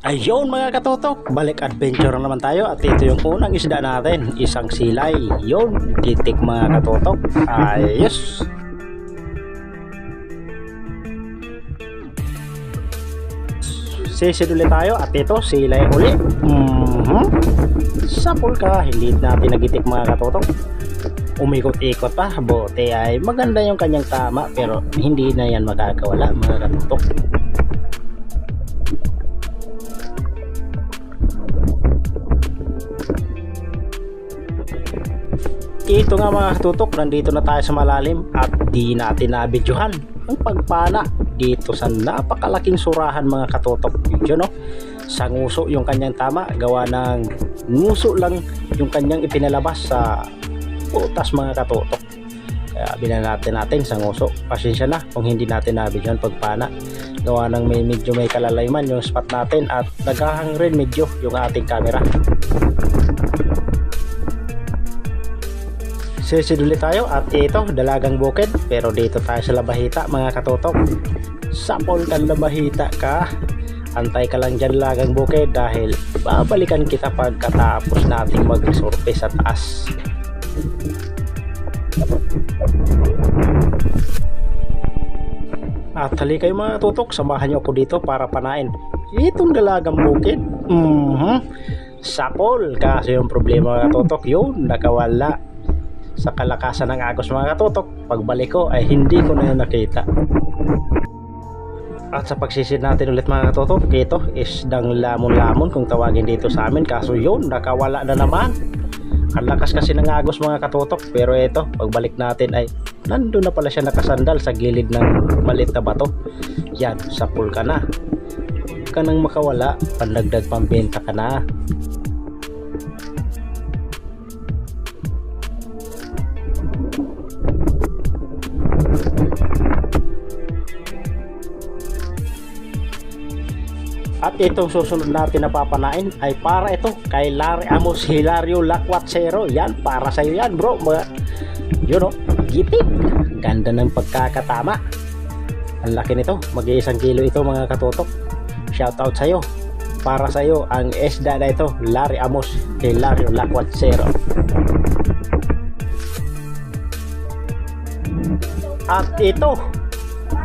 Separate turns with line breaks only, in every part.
Ayun mga katotok, balik adventure na naman tayo at ito yung unang isda natin, isang silay. Yun, titik mga katotok. Ayos. Sisid ulit tayo at ito silay ulit. Sapol ka, hindi natin nagitik mga katotok. Umikot-ikot pa, bote ay maganda yung kanyang tama pero hindi na yan magkakawala mga katotok. Ito nga mga katutok, nandito na tayo sa malalim at di natin nabidyohan ang pagpana dito sa napakalaking surahan mga katutok. Yun no, sa nguso yung kanyang tama, gawa ng nguso lang yung kanyang ipinalabas sa putas mga katutok. Kaya binanatan natin sa nguso. Pasensya na kung hindi natin nabidyohan pagpana, gawa ng medyo may kalalayman yung spot natin at naghahang rin medyo yung ating camera. Sisid ulit tayo at ito dalagang bukid, pero dito tayo sa labahita mga katotok. Sapol kang labahita ka, antay ka lang dyan dalagang bukid dahil babalikan kita pagkatapos nating mag-surface sa taas. At hali kayo mga katotok, samahan nyo ako dito para panain itong dalagang bukid. Sapol, kasi yung problema mga katotok, yun nakawala sa kalakasan ng agos mga katotok. Pagbalik ko ay hindi ko na nakita. At sa pagsisid natin ulit mga katotok, ito isdang lamon-lamon kung tawagin dito sa amin, kaso yun nakawala na naman. Ang lakas kasi ng agos mga katotok, pero ito pagbalik natin ay nandun na pala siya nakasandal sa gilid ng maliit na bato. Yan, sapul ka na, huwag ka nang makawala, pandagdag pambenta ka na. At itong susunod natin na papanain ay para ito kay Larry Amos Hilario Lacuatsero. Yan, para sa iyo yan bro. Yun o, gitik. Ganda ng pagkakatama. Ang laki nito, mag-1 kilo ito mga katotok. Shoutout sa iyo. Para sa iyo ang isda na ito, Larry Amos Hilario Lacuatsero. At ito,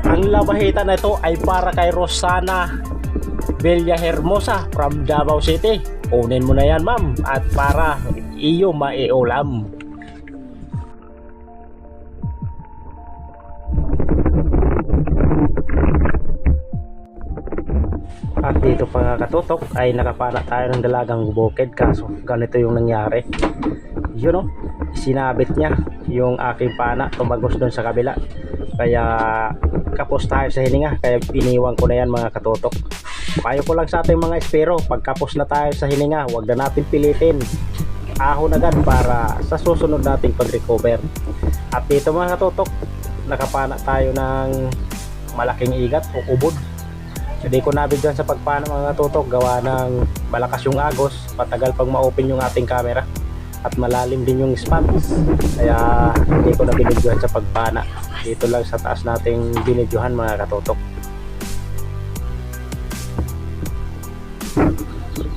ang labahita na ito ay para kay Rosana Villahermosa from Davao City. Kunin mo na yan ma'am, at para iyo maiulam. At dito pa nga katutok ay nakapana tayo ng dalagang bukid, kaso ganito yung nangyari. Yun o, sinabit niya yung aking pana, tumagos doon sa kabila, kaya kapos tayo sa hininga, kaya iniwan ko na yan mga katutok. Payo ko lang sa ating mga espero, pagkapos na tayo sa hininga, huwag na natin pilitin, ahon agad para sa susunod nating pag-recover. At dito mga katutok, nakapana tayo ng malaking igat o ubod. Hindi ko nabigyan sa pagpana mga katutok, gawa ng malakas yung agos, matagal pag ma-open yung ating camera at malalim din yung spot, kaya hindi ko na binidyohan sa pagpana. Dito lang sa taas nating binidyohan mga katutok.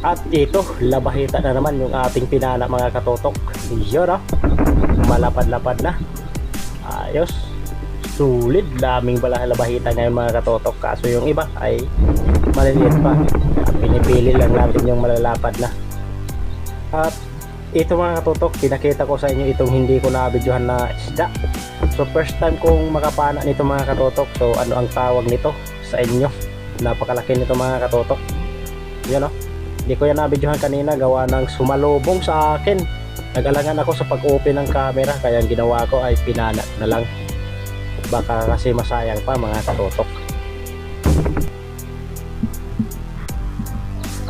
At ito, labahita na naman yung ating pinana mga katotok. Yun o, malapad-lapad na. Ayos, sulit, daming labahita ngayon mga katotok, kaso yung iba ay maliliit pa. Pinipili lang natin yung malalapad na. At ito mga katotok, pinakita ko sa inyo itong hindi ko na-videohan na isda. So first time kong makapana nito mga katotok. So ano ang tawag nito sa inyo? Napakalaki nito mga katotok. Yun o, hindi ko yan nabidyohan kanina, gawa ng sumalubong sa akin. Nag-alangan ako sa pag-open ng camera, kaya ang ginawa ko ay pinana na lang, baka kasi masayang pa mga katotok.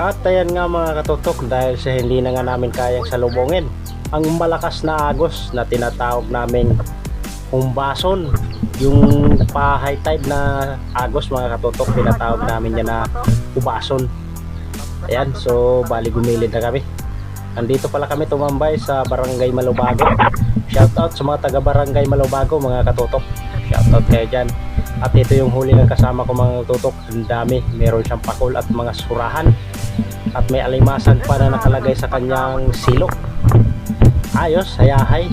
At ayan nga mga katotok, dahil sa hindi na nga namin kayang salubungin ang malakas na agos na tinatawag namin humbason, yung pa-high tide na agos mga katotok, tinatawag namin yan na hubason. Ayan, so bali gumilid na kami. Andito pala kami tumambay sa Barangay Malubago. Shoutout sa mga taga Barangay Malubago mga katotok. Shoutout kayo dyan. At ito yung huli ng kasama ko mga katotok. Ang dami, meron siyang pakul at mga surahan. at may alimasag pa na nakalagay sa kanyang silok. Ayos, hayahay.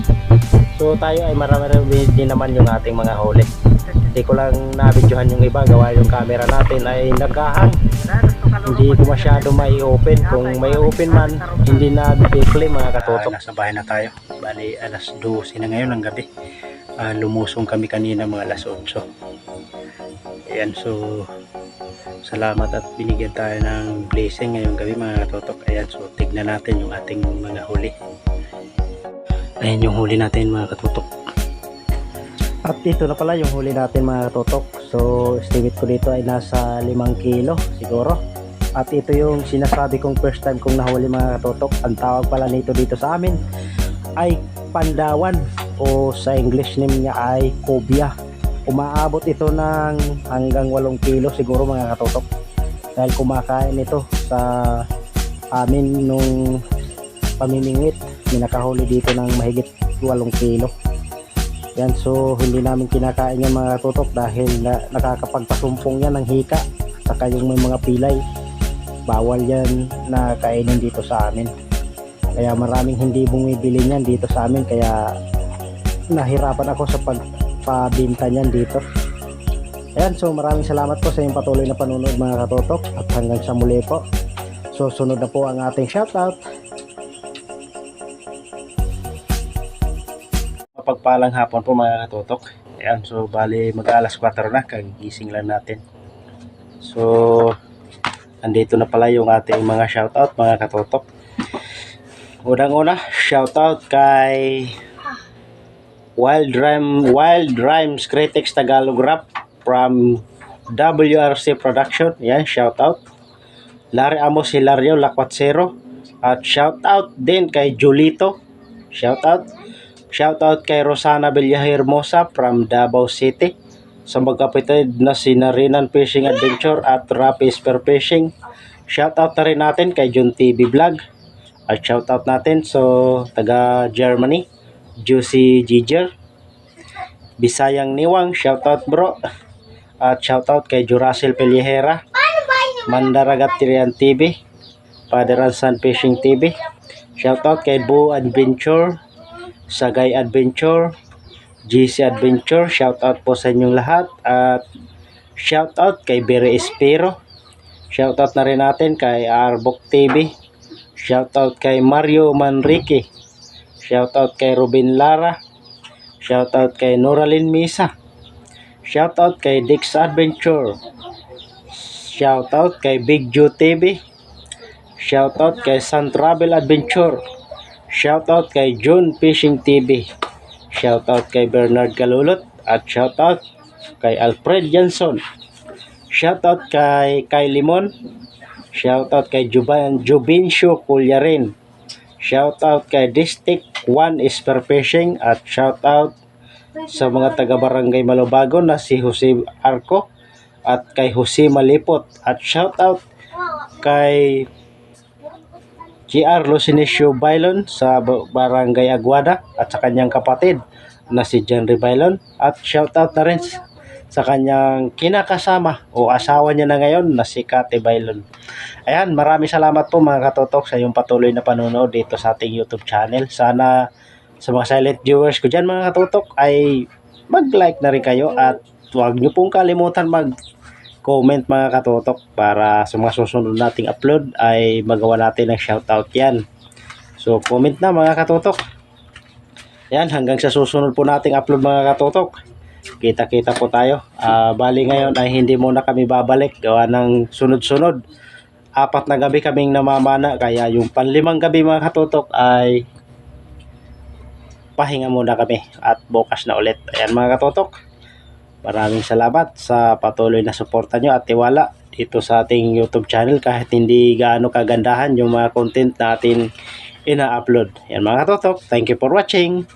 So tayo ay marami din naman yung ating mga huli. Hindi ko lang nabidyohan yung iba, gawa yung camera natin ay nagahang. Hindi ko masyado may open. Kung may open man, hindi na display mga katotok.
Nasa bahay na tayo. Bali alas 12 na ngayon ng gabi. Lumusong kami kanina mga alas 8. Ayan, so salamat at binigyan tayo ng blessing ngayong gabi mga katotok. Ayan, so tignan natin yung ating mga huli. Ayan yung huli natin mga katotok.
At ito na pala yung huli natin mga katotok. So estimate ko dito ay nasa 5 kilo siguro. At ito yung sinasabi kong first time kong nahuli mga katotok. Ang tawag pala nito dito sa amin ay pandawan, o sa English name niya ay cobia. Umaabot ito ng hanggang 8 kilo siguro mga katotok, dahil kumakain ito sa amin nung pamimingit. May nakahuli dito ng mahigit 8 kilo. Yan, so hindi namin kinakain yan mga katotok dahil nakakapagpasumpong yan ng hika, saka yung may mga pilay, bawal yan na kainin dito sa amin. Kaya maraming hindi bumibili niyan dito sa amin, kaya nahirapan ako sa pagpabinta niyan dito. Ayan, so maraming salamat po sa inyong patuloy na panonood mga katotok, at hanggang sa muli po. So sunod na po ang ating shoutout.
Mapagpalang hapon po mga katotok. Ayan, so bali mag alas 4 na, kagising lang natin. So andito na pala yung ating mga shoutout mga katotok. Unang-una, shoutout kay Wild Rhymes Critics Tagalog Rap from WRC Production. Yan, shoutout. Larry Amos Hilario Lacuatsero. At shoutout din kay Julito. Shoutout. Shoutout kay Rosana Villahermosa from Davao City. Sa magkapitid na si Narinan Fishing Adventure at Rapi Spear Fishing. Shoutout na rin natin kay Jun TV Vlog. At shoutout natin so taga Germany, Juicy Giger. Bisayang Niwang, shoutout bro. At shoutout kay Jurasil Pellejera, Mandaragat Tirian TV, Father and Son Fishing TV. Shoutout kay Boo Adventure, Sagay Adventure, GC Adventure. Shoutout po sa inyong lahat. At shoutout kay Bere Espero. Shoutout na rin natin kay Arbok TV. Shoutout kay Mario Manrique. Shoutout kay Robin Lara. Shoutout kay Noralyn Misa. Shoutout kay Dix Adventure. Shoutout kay Big Joe TV. Shoutout kay Sun Travel Adventure. Shoutout kay June Fishing TV. Shoutout kay Bernard Kalulot. At shoutout kay Alfred Jansson. Shoutout kay Limon. Shoutout kay Jubincio Culyarin. Shoutout kay District 1 Spear Fishing. At shoutout sa mga taga Barangay Malubago na si Jose Arco at kay Jose Malipot. At shoutout kay GR Lucinesio Bailon sa Barangay Aguada at sa kanyang kapatid na si Jenry Bailon. At shoutout na rin sa kanyang kinakasama o asawa niya na ngayon na si Kate Bailon. Ayan, maraming salamat po mga katotok sa iyong patuloy na panonood dito sa ating YouTube channel. Sana sa mga silent viewers ko dyan mga katotok ay mag-like na rin kayo, at huwag nyo pong kalimutan mag-comment mga katotok para sa mga susunod nating upload ay magawa natin ng shoutout yan. So comment na mga katotok. Ayan, hanggang sa susunod po nating upload mga katotok. Kita-kita po tayo. Bali ngayon ay hindi muna kami babalik, gawa ng sunod-sunod. 4 na gabi kaming namamana, kaya yung panlimang gabi mga katotok ay pahinga muna kami at bukas na ulit. Ayan mga katotok, maraming salamat sa patuloy na suporta nyo at tiwala dito sa ating YouTube channel kahit hindi gaano kagandahan yung mga content natin ina-upload. Ayan mga katotok, thank you for watching.